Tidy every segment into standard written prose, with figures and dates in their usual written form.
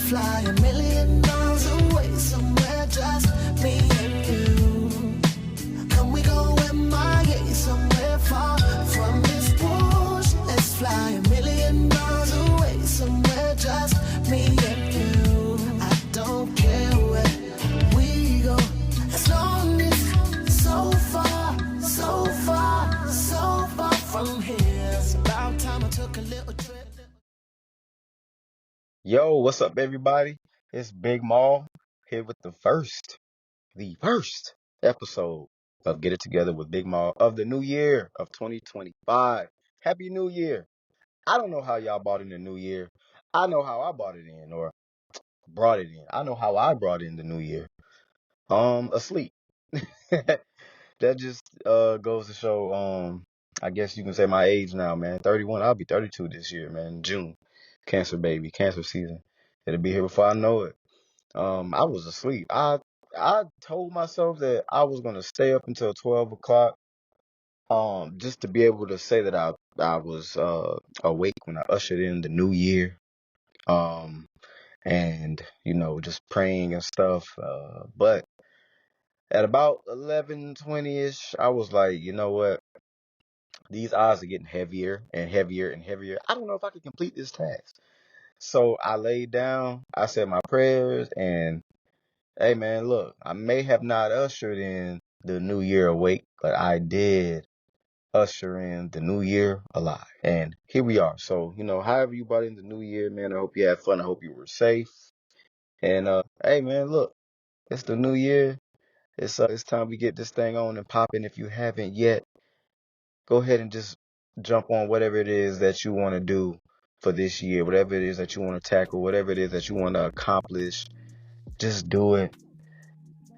fly a million miles away somewhere, just me and you. Can we go MIA somewhere far from this bush? Let's fly a million miles away somewhere, just me and you. I don't care where we go, as long as so far, so far, so far from here. It's about time I took a little trip. Yo, what's up, everybody? It's Big Maul here with the first episode of Get It Together with Big Maul of the new year of 2025. Happy New Year. I don't know how y'all bought in the new year. I know how I bought it in or brought it in. I know how I brought in the new year. Asleep. That just goes to show, I guess you can say my age now, man. 31. I'll be 32 this year, man. June. Cancer baby, cancer season. It'll be here before I know it. I was asleep. I told myself that I was gonna stay up until 12 o'clock, just to be able to say that I was awake when I ushered in the new year. And just praying and stuff. But at about 11:20ish, I was like, you know what? These odds are getting heavier and heavier and heavier. I don't know if I can complete this task. So I laid down, I said my prayers, and hey man, look, I may have not ushered in the new year awake, but I did usher in the new year alive. And here we are. So, however you brought in the new year, man, I hope you had fun. I hope you were safe. And hey man, look, it's the new year. It's time we get this thing on and popping. If you haven't yet, go ahead and just jump on whatever it is that you want to do for this year, whatever it is that you want to tackle, whatever it is that you want to accomplish. Just do it.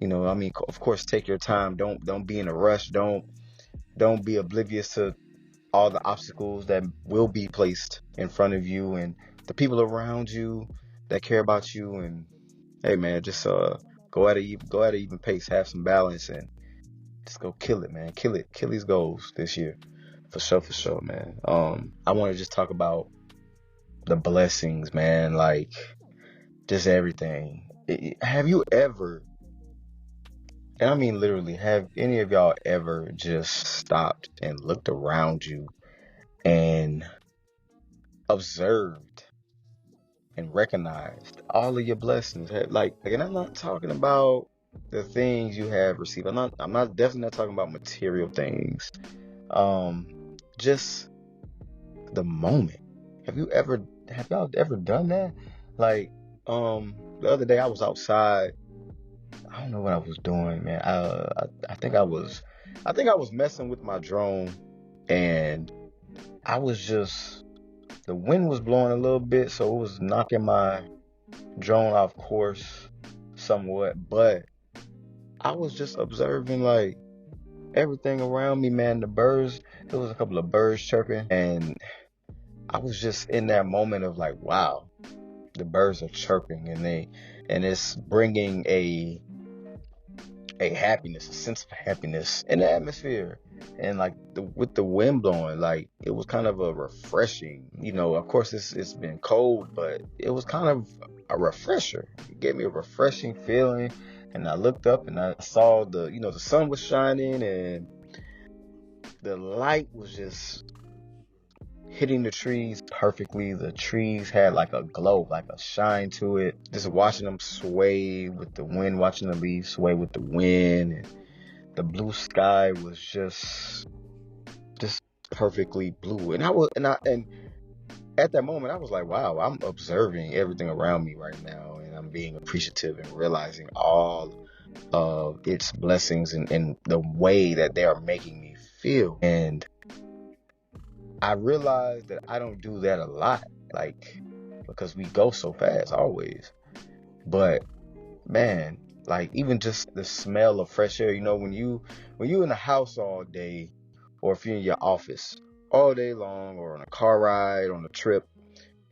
Of course, take your time. Don't be in a rush. Don't be oblivious to all the obstacles that will be placed in front of you and the people around you that care about you. And hey man, just go at an even pace, have some balance, and just go kill it, man. Kill these goals this year. For sure, man. I want to just talk about the blessings, man, like just everything. Have you ever, and I mean literally, have any of y'all ever just stopped and looked around you and observed and recognized all of your blessings? And I'm not talking about the things you have received. I'm definitely not talking about material things. Just the moment. Have y'all ever done that? Like, the other day I was outside. I don't know what I was doing, man. I think I was messing with my drone, and the wind was blowing a little bit, so it was knocking my drone off course somewhat, but I was just observing like everything around me, man. The birds, there was a couple of birds chirping, and I was just in that moment of like, wow, the birds are chirping, and it's bringing a happiness, a sense of happiness in the atmosphere. And like with the wind blowing, like it was kind of a refreshing, of course it's been cold, but it was kind of a refresher. It gave me a refreshing feeling. And I looked up and I saw the sun was shining and the light was just hitting the trees perfectly. The trees had like a glow, like a shine to it. Just watching them sway with the wind, watching the leaves sway with the wind, and the blue sky was just perfectly blue. And at that moment I was like, wow, I'm observing everything around me right now, and I'm being appreciative and realizing all of its blessings and the way that they are making me feel. And I realized that I don't do that a lot, like, because we go so fast always. But man, like even just the smell of fresh air, when you in the house all day, or if you're in your office all day long, or on a car ride, on a trip,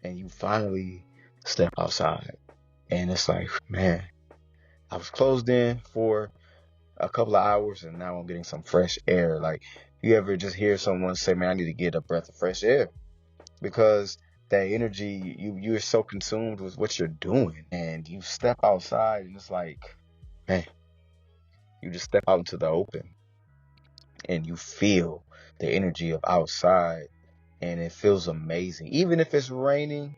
and you finally step outside, and it's like, man, I was closed in for a couple of hours and now I'm getting some fresh air. Like, you ever just hear someone say, man, I need to get a breath of fresh air? Because that energy, you're so consumed with what you're doing, and you step outside and it's like, man, you just step out into the open and you feel the energy of outside, and it feels amazing. Even if it's raining,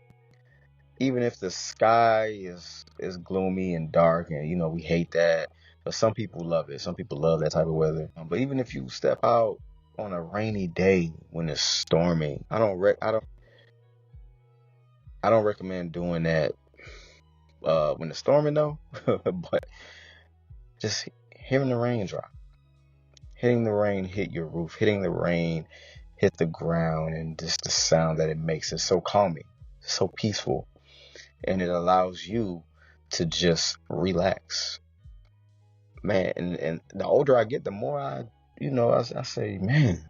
even if the sky is gloomy and dark, and we hate that, but some people love it. Some people love that type of weather. But even if you step out on a rainy day when it's storming, I don't recommend doing that when it's storming though. But just hearing the rain drop, hitting the rain hit your roof, hitting the rain hit the ground, and just the sound that it makes is so calming, so peaceful, and it allows you to just relax, man. And the older I get, the more I say, man,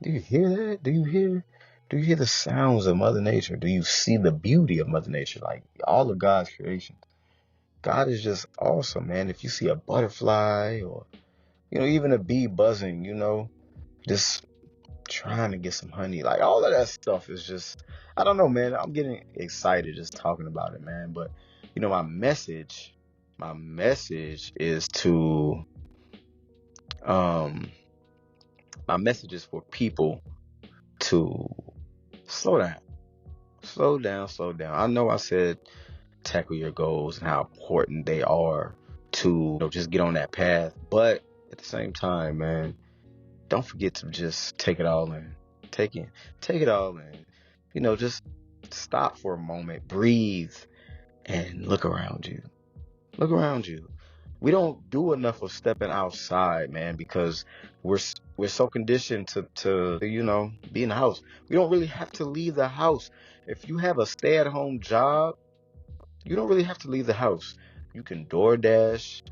do you hear that? Do you hear the sounds of Mother Nature? Do you see the beauty of Mother Nature? Like all of God's creation, God is just awesome, man. If you see a butterfly, or even a bee buzzing, just trying to get some honey, like all of that stuff is just, I don't know, man. I'm getting excited just talking about it, man. But my message is to my message is for people to slow down. I know I said tackle your goals and how important they are to just get on that path, but at the same time, man, don't forget to just take it all in. Take it all in. Just stop for a moment, breathe, and look around you. We don't do enough of stepping outside, man, because we're so conditioned to be in the house. We don't really have to leave the house. If you have a stay-at-home job, you don't really have to leave the house. You can DoorDash,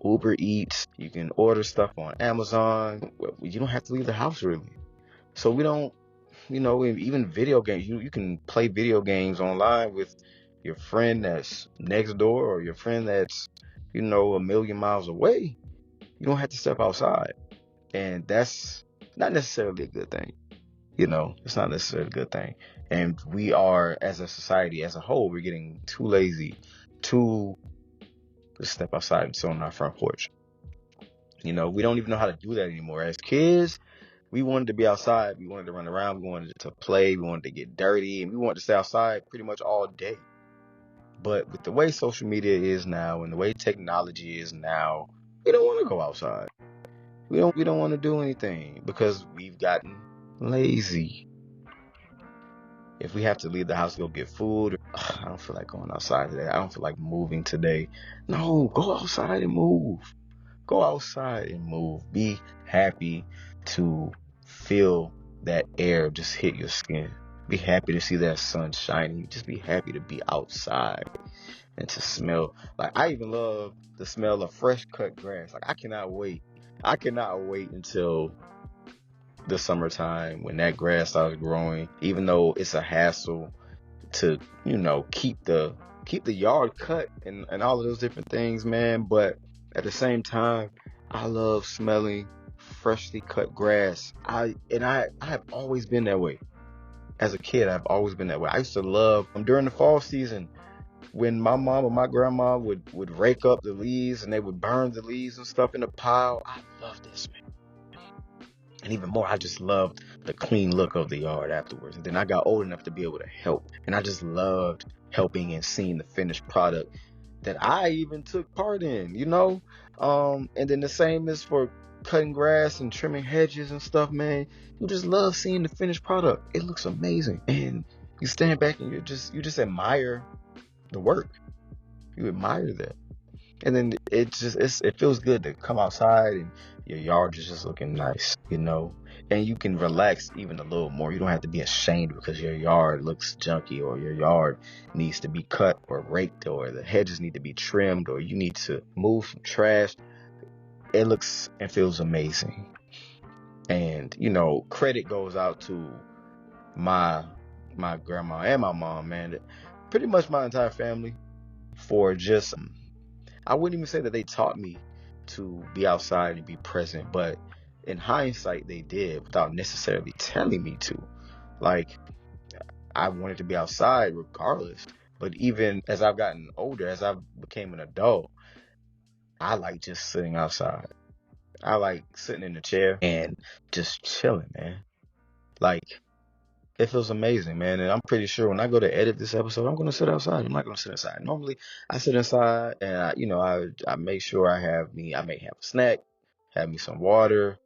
Uber Eats, you can order stuff on Amazon. You don't have to leave the house, really. So we don't, even video games, you can play video games online with your friend that's next door, or your friend that's a million miles away. You don't have to step outside, and that's not necessarily a good thing. It's not necessarily a good thing. And we are, as a society as a whole, we're getting too lazy to step outside and sit on our front porch. We don't even know how to do that anymore. As kids, we wanted to be outside. We wanted to run around. We wanted to play. We wanted to get dirty, and we wanted to stay outside pretty much all day. But with the way social media is now, and the way technology is now, we don't want to go outside. We don't want to do anything because we've gotten lazy. If we have to leave the house to go get food, I don't feel like going outside today. I don't feel like moving today. No, go outside and move. Go outside and move. Be happy to feel that air just hit your skin. Be happy to see that sun shining. Just be happy to be outside and to smell. Like, I even love the smell of fresh cut grass. Like, I cannot wait until the summertime when that grass starts growing, even though it's a hassle to keep the yard cut and all of those different things, man. But at the same time, I love smelling freshly cut grass. I have always been that way. As a kid, I've always been that way. I used to love during the fall season when my mom or my grandma would rake up the leaves and they would burn the leaves and stuff in a pile. I love this, man. And even more, I just loved the clean look of the yard afterwards. And then I got old enough to be able to help. And I just loved helping and seeing the finished product that I even took part in, And then the same is for cutting grass and trimming hedges and stuff, man. You just love seeing the finished product. It looks amazing. And you stand back and you just admire the work. You admire that. And then it feels good to come outside and your yard is just looking nice, and you can relax even a little more. You don't have to be ashamed because your yard looks junky, or your yard needs to be cut or raked, or the hedges need to be trimmed, or you need to move some trash. It looks and feels amazing. And, credit goes out to my grandma and my mom, man. Pretty much my entire family for just, I wouldn't even say that they taught me to be outside and be present, but in hindsight, they did without necessarily telling me to. Like, I wanted to be outside regardless. But even as I've gotten older, as I became an adult, I like just sitting outside. I like sitting in the chair and just chilling, man. Like, it feels amazing, man. And I'm pretty sure when I go to edit this episode, I'm going to sit outside. I'm not going to sit inside. Normally, I sit inside and I make sure I may have a snack, have me some water,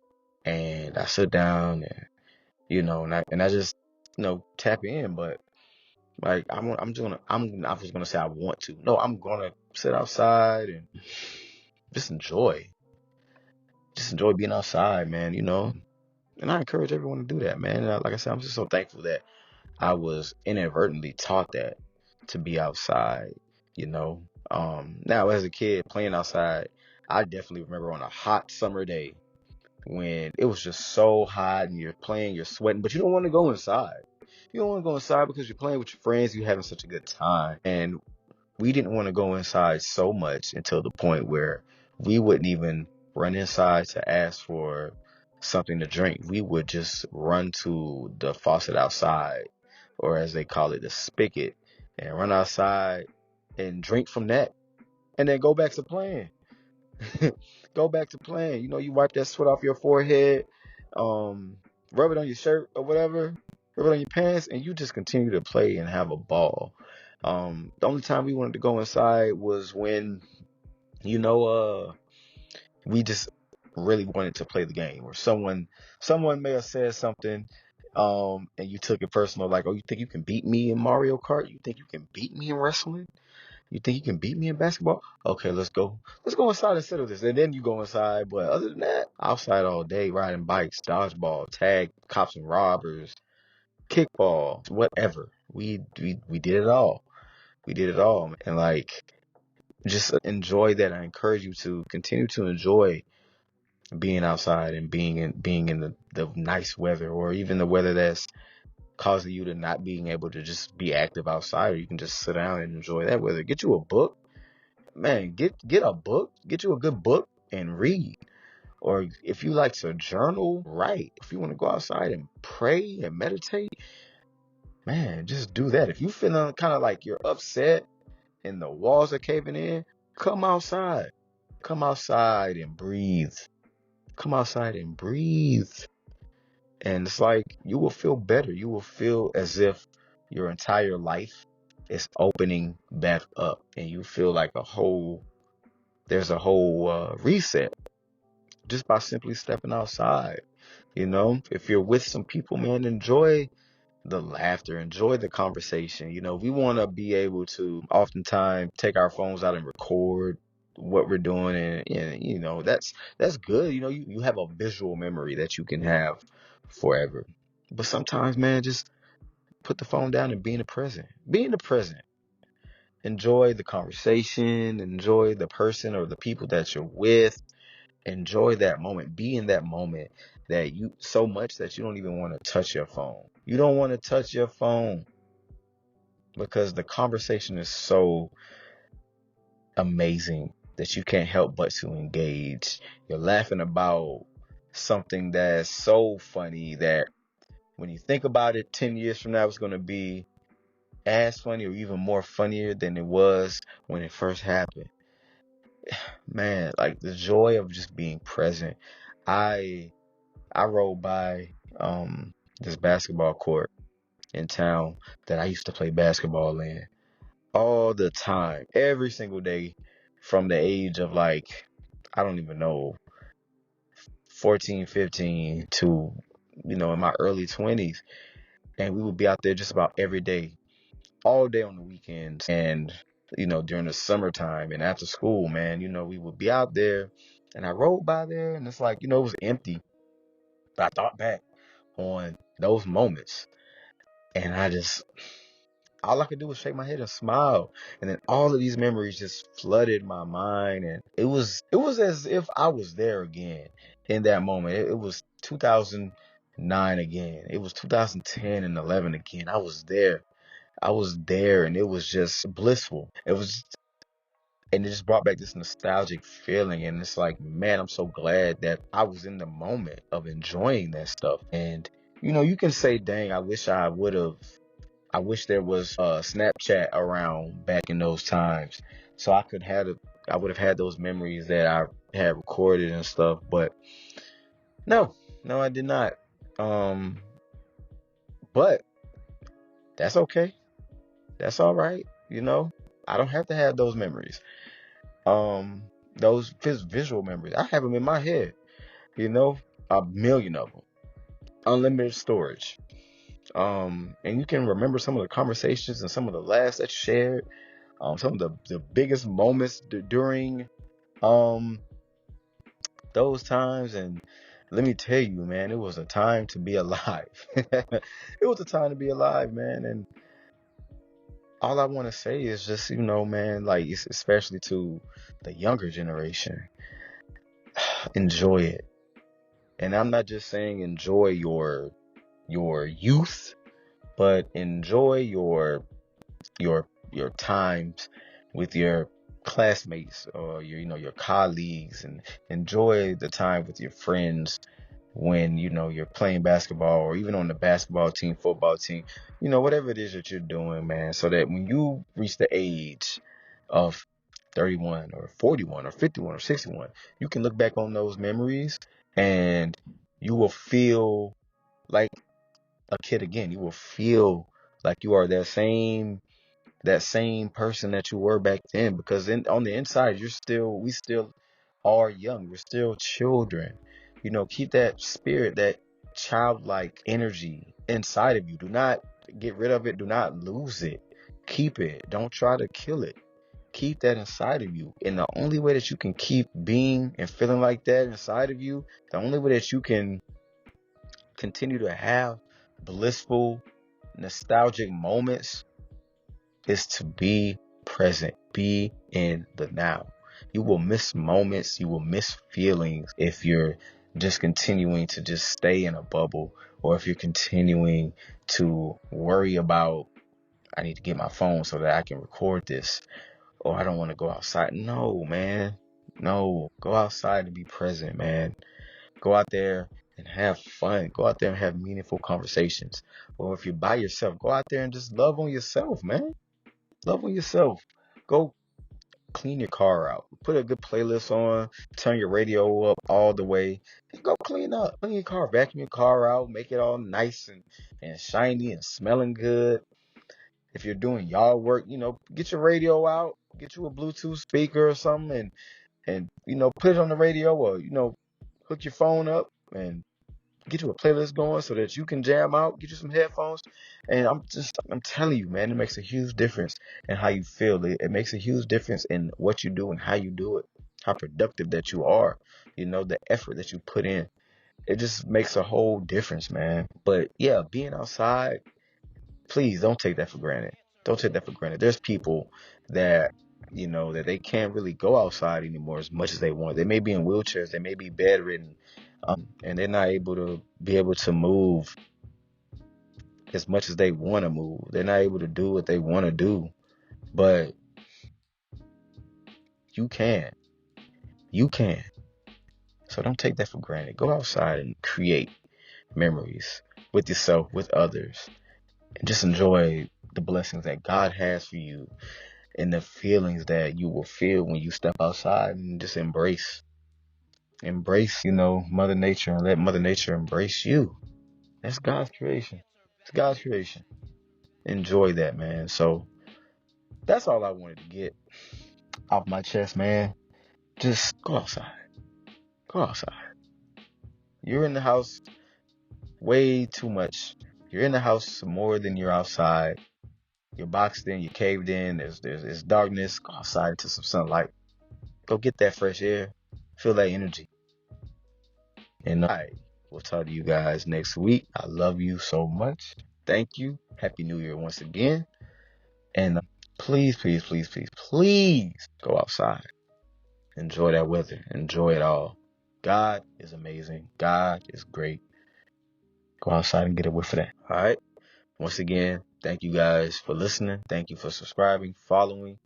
and I sit down and, and I just, tap in. But like, I was going to say I want to. No, I'm going to sit outside and just enjoy being outside, man, And I encourage everyone to do that, man. And like I said, I'm just so thankful that I was inadvertently taught that to be outside, you know. Now as a kid playing outside, I definitely remember on a hot summer day when it was just so hot and you're playing, you're sweating, but you don't want to go inside. You don't want to go inside because you're playing with your friends, you're having such a good time. And we didn't want to go inside so much until the point where we wouldn't even run inside to ask for something to drink. We would just run to the faucet outside, or as they call it, the spigot, and run outside and drink from that, and then go back to playing. Go back to playing. You wipe that sweat off your forehead, rub it on your shirt or whatever, rub it on your pants, and you just continue to play and have a ball. The only time we wanted to go inside was when, we just really wanted to play the game, or someone may have said something, and you took it personal, like, oh, you think you can beat me in Mario Kart? You think you can beat me in wrestling? You think you can beat me in basketball? Okay, let's go inside and settle this. And then you go inside. But other than that, outside all day, riding bikes, dodgeball, tag, cops and robbers, kickball, whatever. We did it all. We did it all. And like, just enjoy that. I encourage you to continue to enjoy being outside and being in the nice weather, or even the weather that's causing you to not being able to just be active outside, or you can just sit down and enjoy that weather. Get you a book, man. Get a book. Get you a good book and read. Or if you like to journal, write. If you want to go outside and pray and meditate, man, just do that. If you feeling kind of like you're upset and the walls are caving in, come outside. Come outside and breathe. Come outside and breathe. And it's like, you will feel better. You will feel as if your entire life is opening back up, and you feel like there's a whole reset just by simply stepping outside. If you're with some people, man, enjoy the laughter, enjoy the conversation. We want to be able to oftentimes take our phones out and record what we're doing, and that's good. You have a visual memory that you can have forever. But sometimes, man, just put the phone down and be in the present. Be in the present. Enjoy the conversation, enjoy the person or the people that you're with. Enjoy that moment. Be in that moment that you so much that you don't even want to touch your phone. You don't want to touch your phone because the conversation is so amazing that you can't help but to engage. You're laughing about something that's so funny that when you think about it 10 years from now, it's going to be as funny or even more funnier than it was when it first happened. Man, like the joy of just being present. I rode by this basketball court in town that I used to play basketball in all the time, every single day, from the age of like, I don't even know, 14, 15 to, in my early 20s. And we would be out there just about every day, all day on the weekends, and during the summertime and after school, man, we would be out there. And I rode by there, and it's like, it was empty. But I thought back on those moments, and all I could do was shake my head and smile. And then all of these memories just flooded my mind, and it was as if I was there again in that moment. It was 2009 again. It was 2010 and 11 again. I was there, and it was just blissful. And it just brought back this nostalgic feeling, and it's like, man, I'm so glad that I was in the moment of enjoying that stuff. And you can say, dang, I wish I would have I wish there was Snapchat around back in those times, so I would have had those memories that I had recorded and stuff. But no, no, I did not. Um, but that's okay. That's all right. I don't have to have those memories. Those visual memories, I have them in my head. A million of them, unlimited storage. And you can remember some of the conversations and some of the laughs that you shared. Some of the biggest moments during those times. And let me tell you, man, it was a time to be alive. It was a time to be alive, man. And all I want to say is just, man, like, especially to the younger generation, enjoy it. And I'm not just saying enjoy your youth, but enjoy your times with your classmates or your colleagues, and enjoy the time with your friends when you're playing basketball, or even on the basketball team, football team, whatever it is that you're doing, man, so that when you reach the age of 31 or 41 or 51 or 61, you can look back on those memories and you will feel like a kid again. You will feel like you are that same person that you were back then, because on the inside we still are young. We're still children. Keep that spirit, that childlike energy inside of you. Do not get rid of it. Do not lose it. Keep it. Don't try to kill it. Keep that inside of you. And the only way that you can keep being and feeling like that inside of you, the only way that you can continue to have blissful, nostalgic moments, is to be present, be in the now. You will miss moments, you will miss feelings if you're just continuing to just stay in a bubble, or if you're continuing to worry about, I need to get my phone so that I can record this, or I don't want to go outside. No, man. No, go outside and be present, man. Go out there and have fun. Go out there and have meaningful conversations. Or if you're by yourself, go out there and just love on yourself, man. Love on yourself. Go clean your car out. Put a good playlist on. Turn your radio up all the way. And go clean up. Clean your car. Vacuum your car out. Make it all nice and shiny and smelling good. If you're doing yard work, get your radio out. Get you a Bluetooth speaker or something, and put it on the radio, or hook your phone up and get you a playlist going so that you can jam out. Get you some headphones. And I'm telling you, man, it makes a huge difference in how you feel. It makes a huge difference in what you do and how you do it, how productive that you are, the effort that you put in. It just makes a whole difference, man. But yeah, being outside, please don't take that for granted. Don't take that for granted. There's people that that they can't really go outside anymore as much as they want. They may be in wheelchairs, they may be bedridden, and they're not able to move as much as they want to move. They're not able to do what they want to do, but you can. So don't take that for granted. Go outside and create memories with yourself, with others, and just enjoy the blessings that God has for you and the feelings that you will feel when you step outside, and just embrace, Mother Nature, and let Mother Nature embrace you. That's God's creation. It's God's creation. Enjoy that, man. So that's all I wanted to get off my chest, man. Just go outside. Go outside. You're in the house way too much. You're in the house more than you're outside. You're boxed in, you're caved in, there's darkness. Go outside into some sunlight. Go get that fresh air. Feel that energy. And I will talk to you guys next week. I love you so much. Thank you. Happy New Year once again. And please, please, please, please, please go outside. Enjoy that weather. Enjoy it all. God is amazing. God is great. Go outside and get a whiff of that. All right. Once again, thank you guys for listening. Thank you for subscribing, following.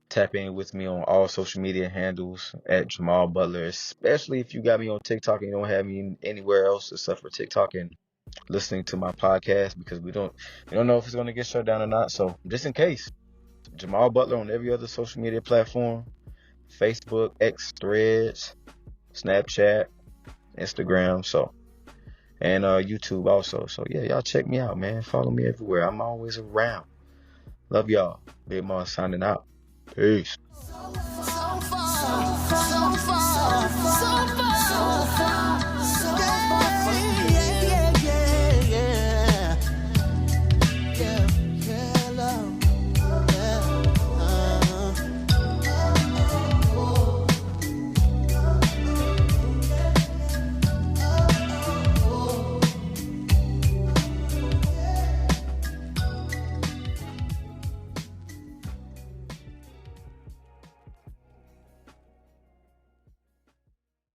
Tap in with me on all social media handles at Jamal Butler, especially if you got me on TikTok and you don't have me anywhere else except for TikTok and listening to my podcast, because we don't know if it's gonna get shut down or not. So just in case, Jamal Butler on every other social media platform: Facebook, X, Threads, Snapchat, Instagram, so, and YouTube also. So yeah, y'all check me out, man. Follow me everywhere. I'm always around. Love y'all. Big Mo signing out. Peace. So